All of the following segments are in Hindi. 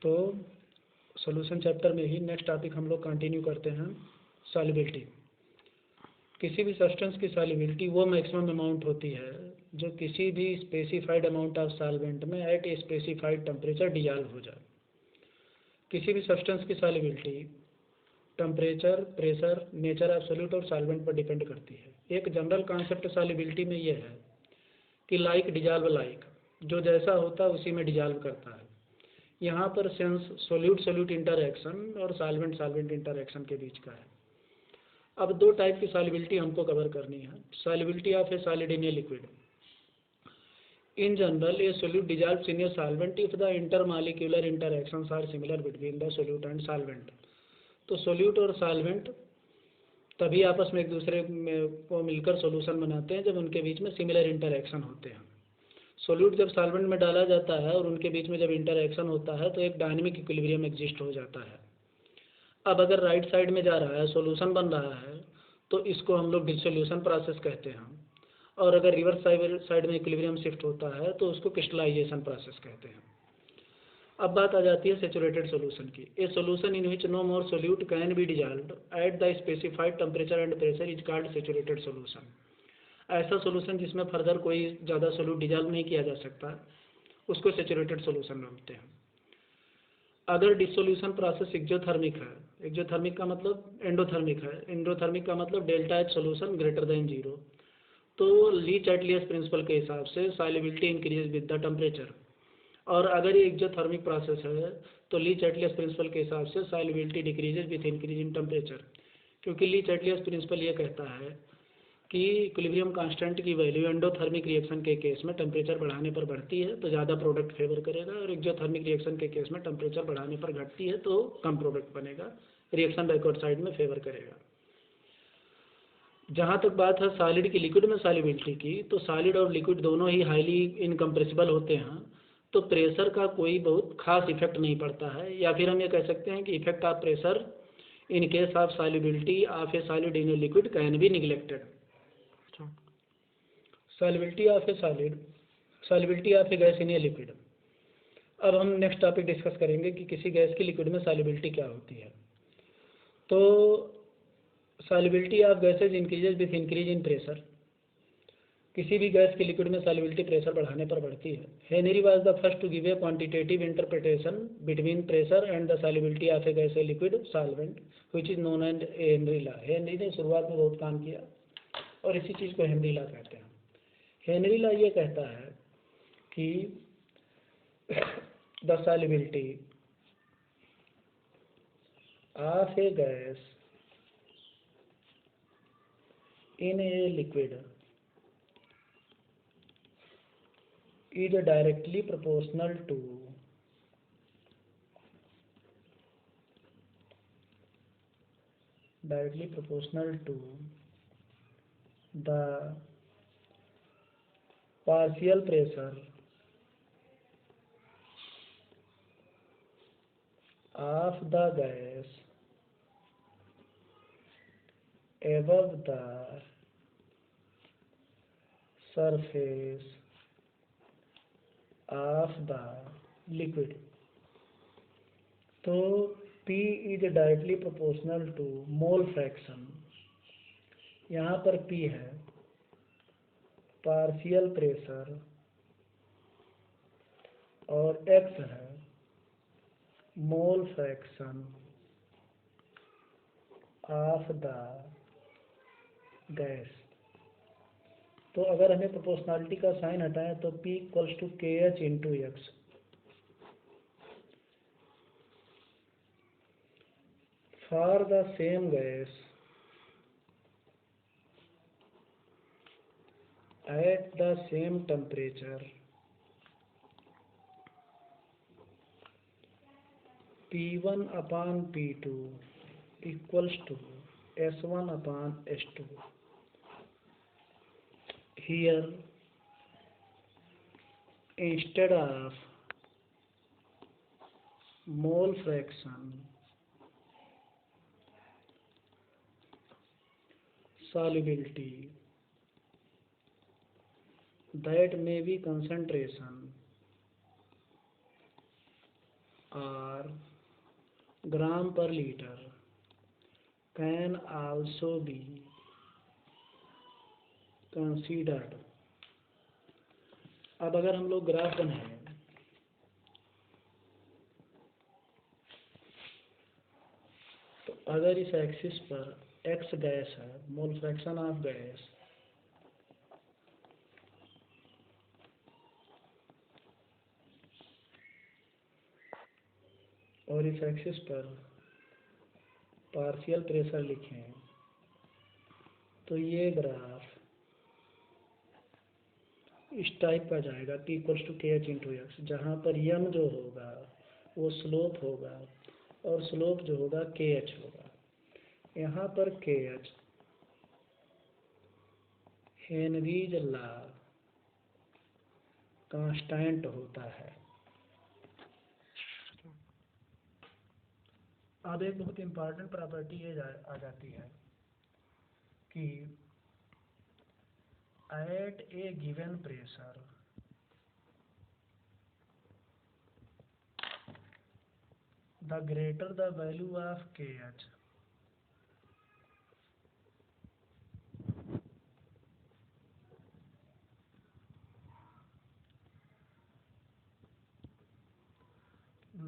तो सॉल्यूशन चैप्टर में ही नेक्स्ट टॉपिक हम लोग कंटिन्यू करते हैं, सॉल्युबिलिटी। किसी भी सब्सटेंस की सॉल्युबिलिटी वो मैक्सिमम अमाउंट होती है जो किसी भी स्पेसिफाइड अमाउंट ऑफ सॉल्वेंट में at a specified temperature dissolve हो जाए। किसी भी सब्सटेंस की solubility temperature, pressure, nature of solute और सॉल्वेंट पर डिपेंड करती है। एक जनरल कॉन्सेप्ट सॉल्युबिलिटी में ये है कि लाइक डिजॉल्व लाइक, जो जैसा होता है उसी में डिजॉल्व करता है। यहाँ पर सेंस सोल्यूट सोल्यूट इंटरएक्शन और सॉल्वेंट सॉल्वेंट इंटरएक्शन के बीच का है। अब दो टाइप की सॉल्युबिलिटी हमको कवर करनी है। Solubility of a solid in a liquid. In general a solute dissolves in a solvent if the intermolecular interactions are similar between the solute and solvent. तो सोल्यूट और सॉल्वेंट तभी आपस में एक दूसरे को मिलकर सॉल्यूशन बनाते हैं जब उनके बीच में सिमिलर इंटरएक्शन होते हैं। सोल्यूट जब सॉल्वेंट में डाला जाता है और उनके बीच में जब इंटरएक्शन होता है तो एक डायनेमिक इक्विलिब्रियम एग्जिस्ट हो जाता है। अब अगर राइट साइड में जा रहा है, सॉल्यूशन बन रहा है, तो इसको हम लोग डिसोल्यूशन प्रोसेस कहते हैं, और अगर रिवर्स साइड में इक्विलिब्रियम शिफ्ट होता है तो उसको क्रिस्टलाइजेशन प्रोसेस कहते हैं। अब बात आ जाती है सैचुरेटेड सॉल्यूशन की। A solution in which no more solute can be dissolved at the specified temperature and pressure is called saturated solution. ऐसा सॉल्यूशन जिसमें फर्दर कोई ज़्यादा सोल्यूट डिजॉल्व नहीं किया जा सकता उसको सैचुरेटेड सॉल्यूशन बोलते हैं। अगर डिसोल्यूशन प्रोसेस एक्जोथर्मिक है, एक्जोथर्मिक का मतलब एंडोथर्मिक है, एंडोथर्मिक का मतलब delta H solution greater than zero, तो ली चैटलियस प्रिंसिपल के हिसाब से solubility increase with the temperature. और अगर ये एक्जोथर्मिक प्रोसेस है तो ली चैटलियस प्रिंसिपल के हिसाब से solubility decreases with increase in temperature, क्योंकि ली चैटलियस प्रिंसिपल ये कहता है कि इक्विलिब्रियम कांस्टेंट की वैल्यू एंडोथर्मिक रिएक्शन के केस में टेम्परेचर बढ़ाने पर बढ़ती है तो ज़्यादा प्रोडक्ट फेवर करेगा, और एक्जोथर्मिक रिएक्शन के केस में टेम्परेचर बढ़ाने पर घटती है तो कम प्रोडक्ट बनेगा, रिएक्शन बैकवर्ड साइड में फेवर करेगा। जहाँ तक बात है सॉलिड की लिक्विड में सॉल्युबिलिटी की, तो सॉलिड और लिक्विड दोनों ही हाईली इनकम्प्रेसिबल होते हैं, तो प्रेशर का कोई बहुत खास इफेक्ट नहीं पड़ता है, या फिर हम ये कह सकते हैं कि effect of pressure in case of solubility of a solid in a liquid can be neglected. Solubility of a solid, solubility of a gas in a liquid. अब हम नेक्स्ट टॉपिक डिस्कस करेंगे कि किसी गैस की लिक्विड में सॉल्युबिलिटी क्या होती है। तो solubility of gases increases with increase in pressure. किसी भी गैस की लिक्विड में सॉल्युबिलिटी प्रेशर बढ़ाने पर बढ़ती है। Henry was the first to give a quantitative interpretation between pressure and the solubility of a gas a liquid solvent which is known as Henry law. Henry ने शुरुआत में बहुत काम किया और इसी चीज़ को हेनरी लॉ कहते हैं। हेनरी लॉ ये कहता है कि the solubility of a gas in a liquid is directly proportional to the partial pressure of the gas above the surface of the liquid। तो P is directly proportional to mole fraction. यहाँ पर P है पार्शियल प्रेशर और X है mole fraction of the gas. तो अगर हमें प्रोपोर्शनलिटी का साइन हटाएं तो P equals to KH into X. For the same gas at the same temperature P1 upon P2 equals to S1 upon S2। Here instead of mole fraction, solubility, that may be concentration or gram per liter can also be considered. अब अगर हम लोग ग्राफ बनाएं तो अगर इस एक्सिस पर x गैस है, मोल फ्रैक्शन ऑफ गैस, और इस एक्सिस पर पार्शियल प्रेशर लिखें तो ये ग्राफ इस टाइप का जाएगा, P इक्वल्स टू के एच इंटू एक्स, जहाँ पर यम जो होगा वो स्लोप होगा और स्लोप जो होगा के एच होगा। यहाँ पर के एच हेनरीज लॉ कांस्टेंट होता है। अब एक बहुत इंपॉर्टेंट प्रॉपर्टी ये आ जाती है कि at a given pressure the greater the value of K H,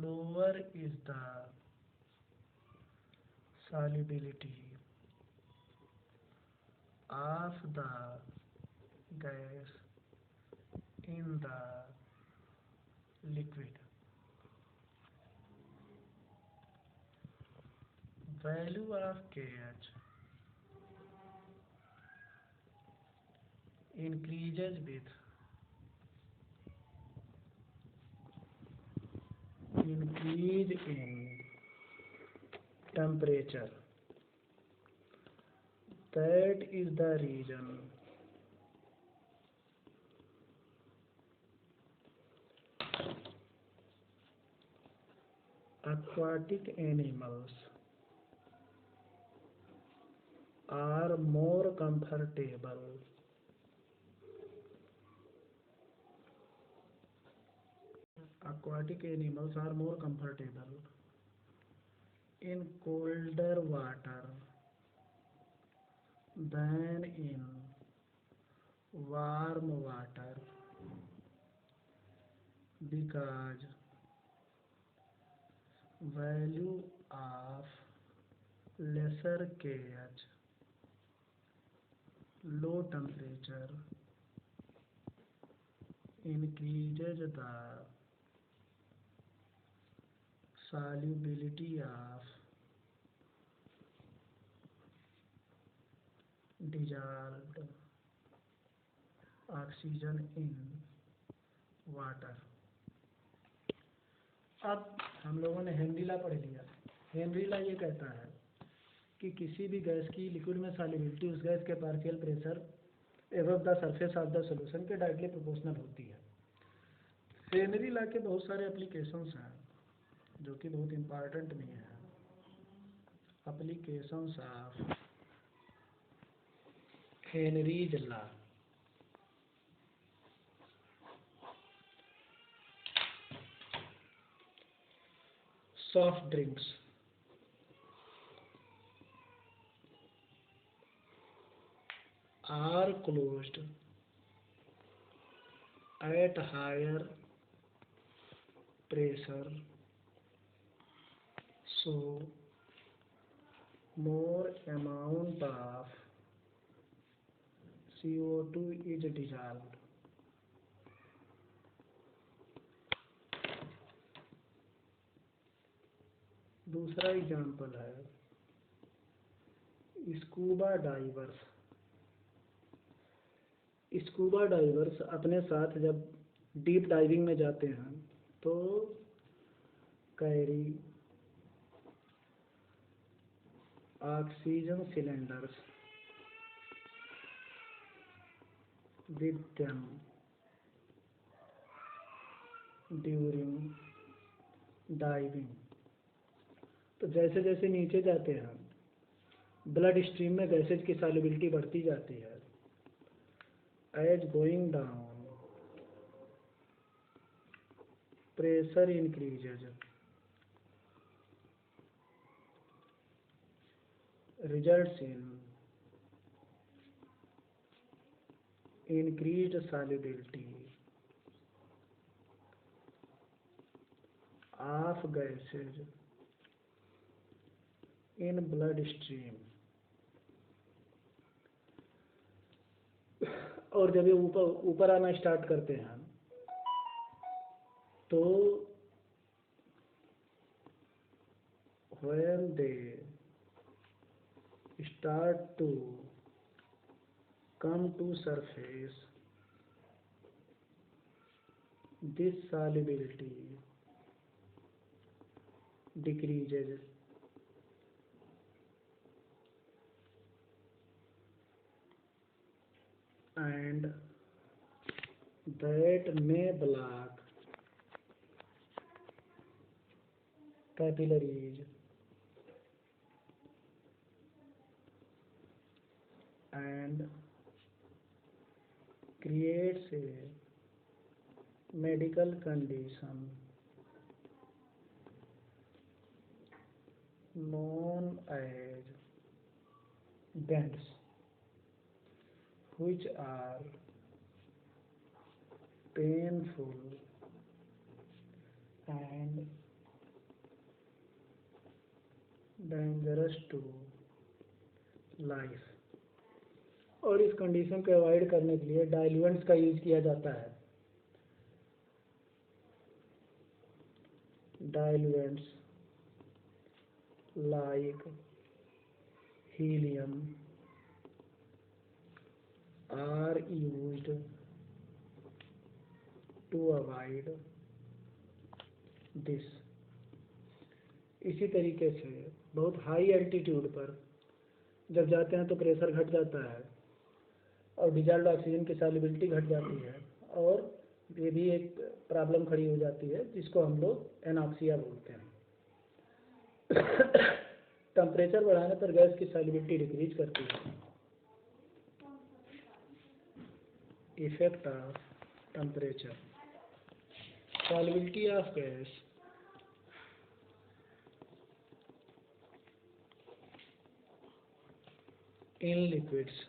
lower is the solubility of the gas in the liquid. Value of KH increases with increase in temperature. That is the reason aquatic animals are more comfortable in colder water than in warm water because value of lesser KH, low temperature increases the solubility of dissolved oxygen in water. अब हम लोगों ने हेनरी लॉ पढ़ लिया। हेनरी लॉ ये कहता है कि किसी भी गैस की लिक्विड में सॉल्युबिलिटी उस गैस के partial pressure above the surface of the solution के डायरेक्टली प्रोपोर्शनल होती है। हेनरी लॉ के बहुत सारे एप्लीकेशंस हैं जो कि बहुत इम्पॉर्टेंट भी हैं। Applications of Henry's law. Soft drinks are closed at higher pressure, so more amount of CO2 is dissolved. दूसरा एग्जाम्पल है स्कूबा डाइवर्स। स्कूबा डाइवर्स अपने साथ जब डीप डाइविंग में जाते हैं तो carry oxygen cylinders with them during diving. तो जैसे जैसे नीचे जाते हैं ब्लड स्ट्रीम में गैसेज की सॉल्युबिलिटी बढ़ती जाती है। As going down pressure increases results in increased solubility of gases in bloodstream। और जब ये ऊपर ऊपर आना स्टार्ट करते हैं तो when they start to come to surface, this solubility decreases and that may block capillaries and creates a medical condition known as bends, which are painful and dangerous to life। और इस कंडीशन को अवॉइड करने के लिए डाइल्यूएंट्स का यूज किया जाता है। Diluents like helium are used to avoid this। इसी तरीके से बहुत हाई एल्टीट्यूड पर जब जाते हैं तो प्रेशर घट जाता है और डिजॉल्व्ड ऑक्सीजन की सॉल्युबिलिटी घट जाती है और ये भी एक प्रॉब्लम खड़ी हो जाती है जिसको हम लोग एनॉक्सिया बोलते हैं। टेम्परेचर बढ़ाने पर गैस की सॉल्युबिलिटी डिक्रीज करती है। Effect of temperature, solubility of gas in liquids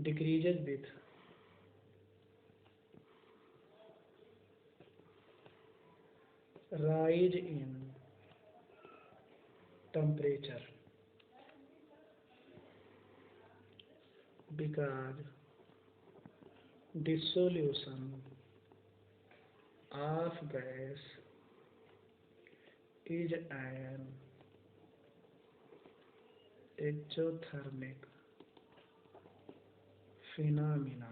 decreases with rise in temperature because dissolution of gas is an exothermic phenomena